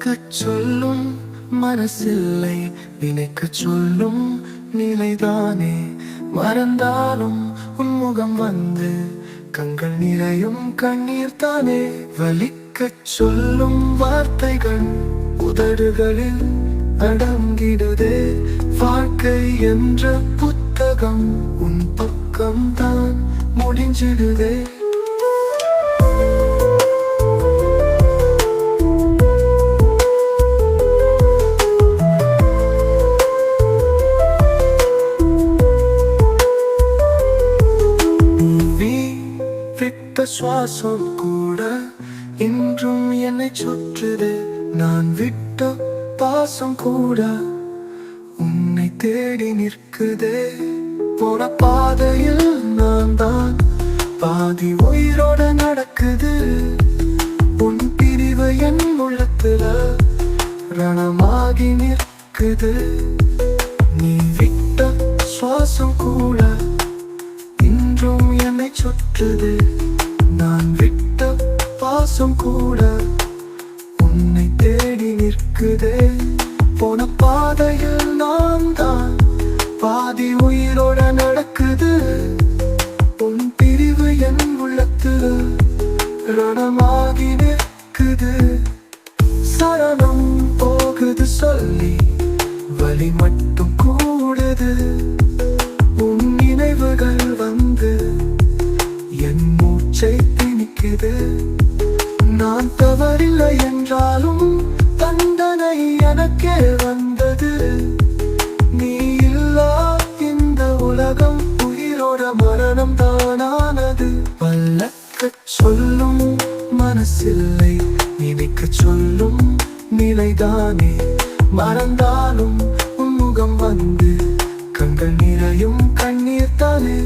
வலிக்கச் சொல்லும் மனசில்லை, நினைக்கச் சொல்லும் நிலைதானே. மறந்தாலும் உன்முகம் வந்து கண்கள் நிறையும் கண்ணீர் தானே. வலிக்கச் சொல்லும் வார்த்தைகள் உதடுகளில் அடங்கிடுதே. வாழ்க்கை என்ற புத்தகம் உன் பக்கம்தான் முடிஞ்சிடுதே. சுவாசம் கூட இன்றும் என்னை சுற்றுது. நான் விட்ட பாசம் கூட உன்னை தேடி நிற்குதே. போன பாதையில் நான் தான் பாதி உயிரோட நடக்குது. உன் பிரிவு என் உள்ளத்துல ரணமாகி நிற்குது. நீ விட்ட சுவாசம் கூட இன்றும் என்னை சுற்றுது. நான் விட்ட பாசம் கூட உன்னை தேடி நிற்குதே. போன பாதையில் நான் தான் பாதி உயிரோட நடக்குது. உன் பிரிவு என் உள்ளத்தில் ரணமாகி நிற்குது. சரணம் போகுது சொல்லி வலி மட்டும் கூடுது. உன் நினைவுகள் வந்து என் மூச்சை திணிக்குது. நான் தவறில்லை என்றாலும் தண்டனை எனக்கே வந்தது. நீ இல்லா இந்த உலகம் உயிரோட மரணம் தானானது. வலிக்கச் சொல்லும் மனசில்லை, நினைக்கச் சொல்லும் நிலைதானே. மறந்தாலும் உன்முகம் வந்து கண்கள் நிறையும் கண்ணீர் தானே.